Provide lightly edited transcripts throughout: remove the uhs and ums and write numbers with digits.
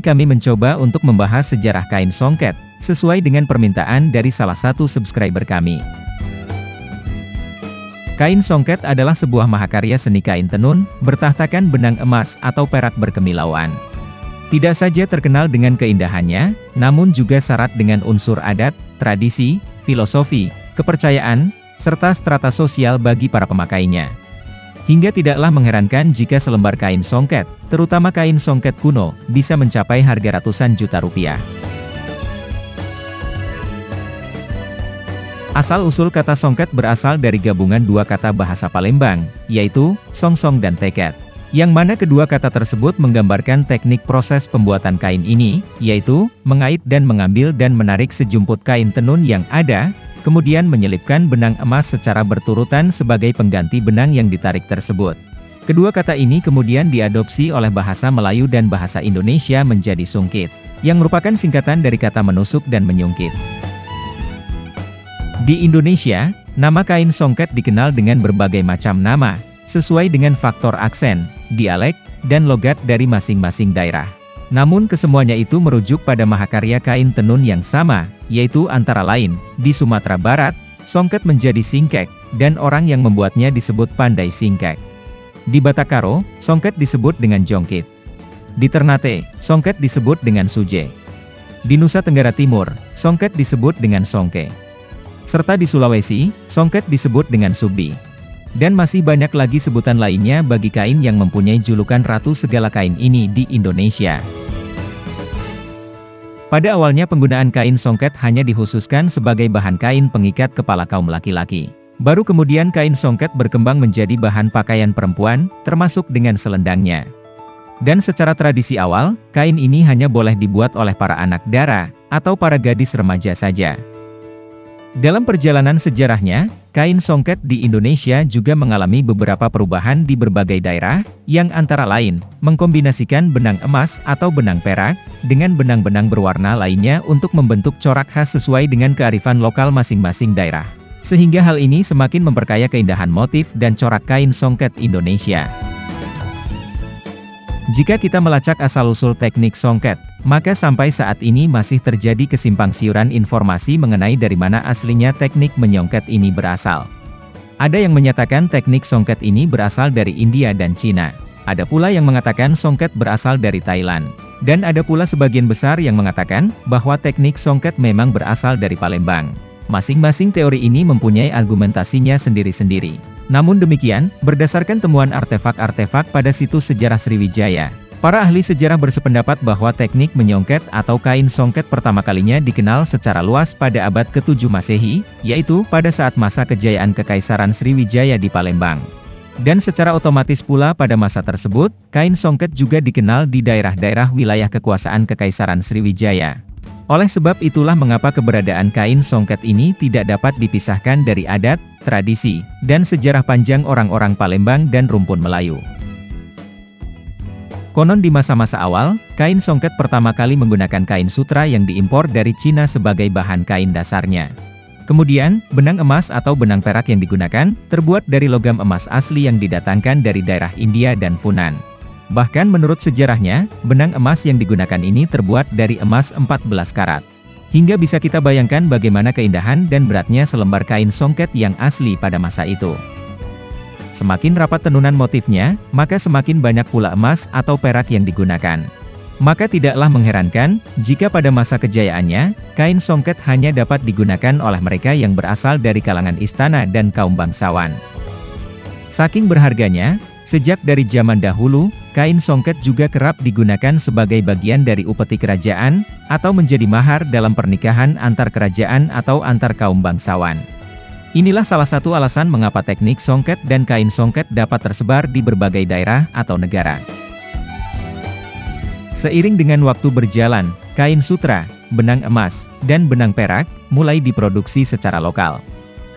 kami mencoba untuk membahas sejarah kain songket, sesuai dengan permintaan dari salah satu subscriber kami. Kain songket adalah sebuah mahakarya seni kain tenun, bertahtakan benang emas atau perak berkemilauan. Tidak saja terkenal dengan keindahannya, namun juga syarat dengan unsur adat, tradisi, filosofi, kepercayaan, serta strata sosial bagi para pemakainya. Hingga tidaklah mengherankan jika selembar kain songket, terutama kain songket kuno, bisa mencapai harga ratusan juta rupiah. Asal-usul kata songket berasal dari gabungan dua kata bahasa Palembang, yaitu song-song dan teket. Yang mana kedua kata tersebut menggambarkan teknik proses pembuatan kain ini, yaitu mengait dan mengambil dan menarik sejumput kain tenun yang ada, kemudian menyelipkan benang emas secara berturutan sebagai pengganti benang yang ditarik tersebut. Kedua kata ini kemudian diadopsi oleh bahasa Melayu dan bahasa Indonesia menjadi sungkit, yang merupakan singkatan dari kata menusuk dan menyungkit. Di Indonesia, nama kain songket dikenal dengan berbagai macam nama, sesuai dengan faktor aksen, dialek, dan logat dari masing-masing daerah. Namun kesemuanya itu merujuk pada mahakarya kain tenun yang sama, yaitu antara lain, di Sumatera Barat, songket menjadi singkek, dan orang yang membuatnya disebut pandai singkek. Di Batakaro, songket disebut dengan jongkit. Di Ternate, songket disebut dengan suje. Di Nusa Tenggara Timur, songket disebut dengan songke. Serta di Sulawesi, songket disebut dengan subbi. Dan masih banyak lagi sebutan lainnya bagi kain yang mempunyai julukan ratu segala kain ini di Indonesia. Pada awalnya penggunaan kain songket hanya dikhususkan sebagai bahan kain pengikat kepala kaum laki-laki. Baru kemudian kain songket berkembang menjadi bahan pakaian perempuan, termasuk dengan selendangnya. Dan secara tradisi awal, kain ini hanya boleh dibuat oleh para anak dara, atau para gadis remaja saja. Dalam perjalanan sejarahnya, kain songket di Indonesia juga mengalami beberapa perubahan di berbagai daerah, yang antara lain, mengkombinasikan benang emas atau benang perak, dengan benang-benang berwarna lainnya untuk membentuk corak khas sesuai dengan kearifan lokal masing-masing daerah. Sehingga hal ini semakin memperkaya keindahan motif dan corak kain songket Indonesia. Jika kita melacak asal-usul teknik songket, maka sampai saat ini masih terjadi kesimpang siuran informasi mengenai dari mana aslinya teknik menyongket ini berasal. Ada yang menyatakan teknik songket ini berasal dari India dan Cina. Ada pula yang mengatakan songket berasal dari Thailand. Dan ada pula sebagian besar yang mengatakan bahwa teknik songket memang berasal dari Palembang. Masing-masing teori ini mempunyai argumentasinya sendiri-sendiri. Namun demikian, berdasarkan temuan artefak-artefak pada situs sejarah Sriwijaya, para ahli sejarah bersependapat bahwa teknik menyongket atau kain songket pertama kalinya dikenal secara luas pada abad ke-7 Masehi, yaitu pada saat masa kejayaan Kekaisaran Sriwijaya di Palembang. Dan secara otomatis pula pada masa tersebut, kain songket juga dikenal di daerah-daerah wilayah kekuasaan Kekaisaran Sriwijaya. Oleh sebab itulah mengapa keberadaan kain songket ini tidak dapat dipisahkan dari adat, tradisi, dan sejarah panjang orang-orang Palembang dan rumpun Melayu. Konon di masa-masa awal, kain songket pertama kali menggunakan kain sutra yang diimpor dari Cina sebagai bahan kain dasarnya. Kemudian, benang emas atau benang perak yang digunakan, terbuat dari logam emas asli yang didatangkan dari daerah India dan Funan. Bahkan menurut sejarahnya, benang emas yang digunakan ini terbuat dari emas 14 karat. Hingga bisa kita bayangkan bagaimana keindahan dan beratnya selembar kain songket yang asli pada masa itu. Semakin rapat tenunan motifnya, maka semakin banyak pula emas atau perak yang digunakan. Maka tidaklah mengherankan, jika pada masa kejayaannya, kain songket hanya dapat digunakan oleh mereka yang berasal dari kalangan istana dan kaum bangsawan. Saking berharganya, sejak dari zaman dahulu, kain songket juga kerap digunakan sebagai bagian dari upeti kerajaan, atau menjadi mahar dalam pernikahan antar kerajaan atau antar kaum bangsawan. Inilah salah satu alasan mengapa teknik songket dan kain songket dapat tersebar di berbagai daerah atau negara. Seiring dengan waktu berjalan, kain sutra, benang emas, dan benang perak, mulai diproduksi secara lokal.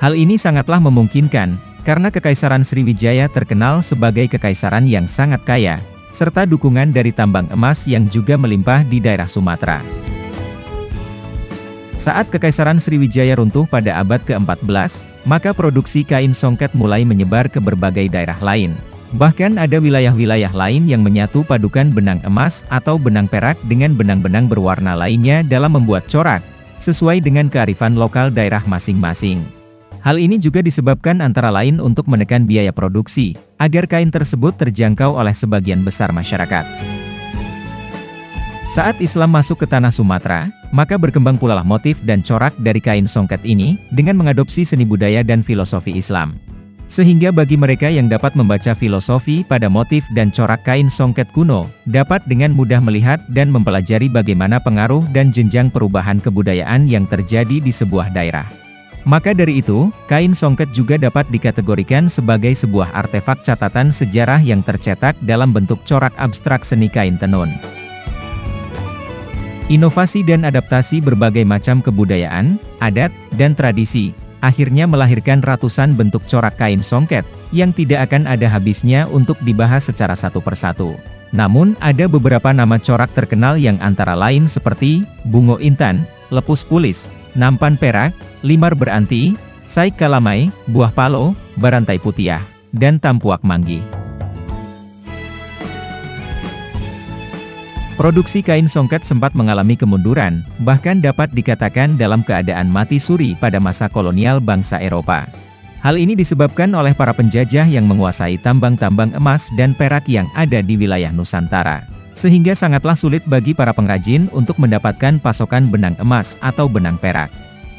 Hal ini sangatlah memungkinkan, karena Kekaisaran Sriwijaya terkenal sebagai kekaisaran yang sangat kaya, serta dukungan dari tambang emas yang juga melimpah di daerah Sumatera. Saat Kekaisaran Sriwijaya runtuh pada abad ke-14, maka produksi kain songket mulai menyebar ke berbagai daerah lain. Bahkan ada wilayah-wilayah lain yang menyatu padukan benang emas atau benang perak dengan benang-benang berwarna lainnya dalam membuat corak, sesuai dengan kearifan lokal daerah masing-masing. Hal ini juga disebabkan antara lain untuk menekan biaya produksi, agar kain tersebut terjangkau oleh sebagian besar masyarakat. Saat Islam masuk ke tanah Sumatera, maka berkembang pula motif dan corak dari kain songket ini, dengan mengadopsi seni budaya dan filosofi Islam. Sehingga bagi mereka yang dapat membaca filosofi pada motif dan corak kain songket kuno, dapat dengan mudah melihat dan mempelajari bagaimana pengaruh dan jenjang perubahan kebudayaan yang terjadi di sebuah daerah. Maka dari itu, kain songket juga dapat dikategorikan sebagai sebuah artefak catatan sejarah yang tercetak dalam bentuk corak abstrak seni kain tenun. Inovasi dan adaptasi berbagai macam kebudayaan, adat, dan tradisi akhirnya melahirkan ratusan bentuk corak kain songket, yang tidak akan ada habisnya untuk dibahas secara satu persatu. Namun, ada beberapa nama corak terkenal yang antara lain seperti, Bungo Intan, Lepus Pulis, Nampan Perak, Limar Beranti, Saik Kalamai, Buah Palo, Barantai Putiah, dan Tampuak Manggi. Produksi kain songket sempat mengalami kemunduran, bahkan dapat dikatakan dalam keadaan mati suri pada masa kolonial bangsa Eropa. Hal ini disebabkan oleh para penjajah yang menguasai tambang-tambang emas dan perak yang ada di wilayah Nusantara. Sehingga sangatlah sulit bagi para pengrajin untuk mendapatkan pasokan benang emas atau benang perak.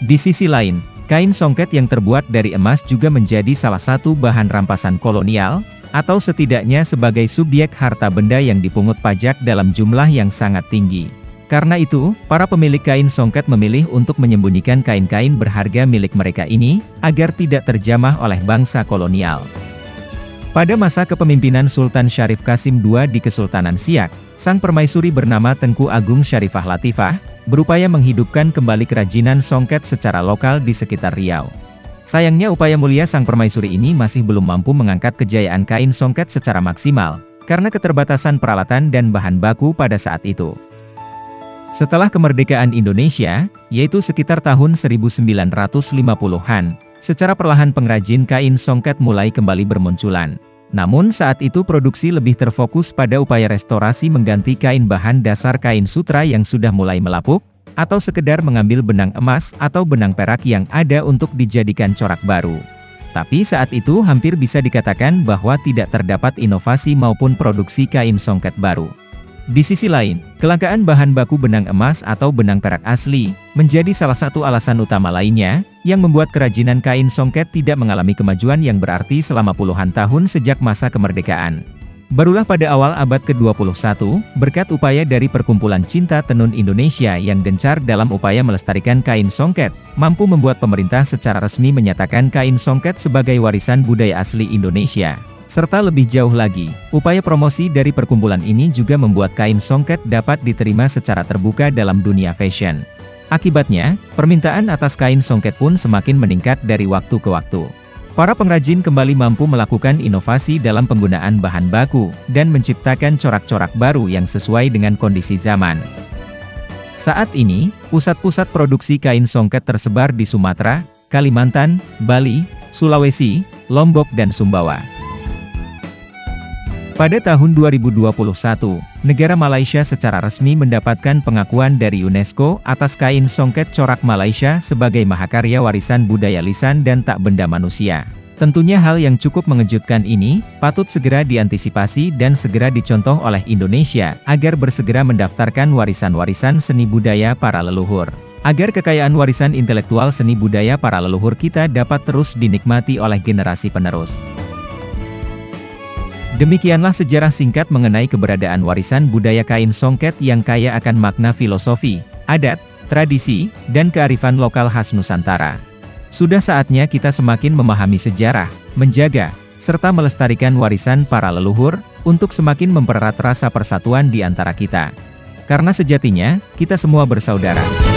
Di sisi lain, kain songket yang terbuat dari emas juga menjadi salah satu bahan rampasan kolonial, atau setidaknya sebagai subjek harta benda yang dipungut pajak dalam jumlah yang sangat tinggi. Karena itu, para pemilik kain songket memilih untuk menyembunyikan kain-kain berharga milik mereka ini, agar tidak terjamah oleh bangsa kolonial. Pada masa kepemimpinan Sultan Syarif Qasim II di Kesultanan Siak, sang permaisuri bernama Tengku Agung Syarifah Latifah, berupaya menghidupkan kembali kerajinan songket secara lokal di sekitar Riau. Sayangnya upaya mulia sang permaisuri ini masih belum mampu mengangkat kejayaan kain songket secara maksimal, karena keterbatasan peralatan dan bahan baku pada saat itu. Setelah kemerdekaan Indonesia, yaitu sekitar tahun 1950-an, secara perlahan pengrajin kain songket mulai kembali bermunculan. Namun saat itu produksi lebih terfokus pada upaya restorasi mengganti kain bahan dasar kain sutra yang sudah mulai melapuk, atau sekedar mengambil benang emas atau benang perak yang ada untuk dijadikan corak baru. Tapi saat itu hampir bisa dikatakan bahwa tidak terdapat inovasi maupun produksi kain songket baru. Di sisi lain, kelangkaan bahan baku benang emas atau benang perak asli, menjadi salah satu alasan utama lainnya, yang membuat kerajinan kain songket tidak mengalami kemajuan yang berarti selama puluhan tahun sejak masa kemerdekaan. Barulah pada awal abad ke-21, berkat upaya dari Perkumpulan Cinta Tenun Indonesia yang gencar dalam upaya melestarikan kain songket, mampu membuat pemerintah secara resmi menyatakan kain songket sebagai warisan budaya asli Indonesia. Serta lebih jauh lagi, upaya promosi dari perkumpulan ini juga membuat kain songket dapat diterima secara terbuka dalam dunia fashion. Akibatnya, permintaan atas kain songket pun semakin meningkat dari waktu ke waktu. Para pengrajin kembali mampu melakukan inovasi dalam penggunaan bahan baku, dan menciptakan corak-corak baru yang sesuai dengan kondisi zaman. Saat ini, pusat-pusat produksi kain songket tersebar di Sumatera, Kalimantan, Bali, Sulawesi, Lombok dan Sumbawa. Pada tahun 2021, negara Malaysia secara resmi mendapatkan pengakuan dari UNESCO atas kain songket corak Malaysia sebagai mahakarya warisan budaya lisan dan tak benda manusia. Tentunya hal yang cukup mengejutkan ini, patut segera diantisipasi dan segera dicontoh oleh Indonesia, agar bersegera mendaftarkan warisan-warisan seni budaya para leluhur. Agar kekayaan warisan intelektual seni budaya para leluhur kita dapat terus dinikmati oleh generasi penerus. Demikianlah sejarah singkat mengenai keberadaan warisan budaya kain songket yang kaya akan makna filosofi, adat, tradisi, dan kearifan lokal khas Nusantara. Sudah saatnya kita semakin memahami sejarah, menjaga, serta melestarikan warisan para leluhur, untuk semakin mempererat rasa persatuan di antara kita. Karena sejatinya, kita semua bersaudara.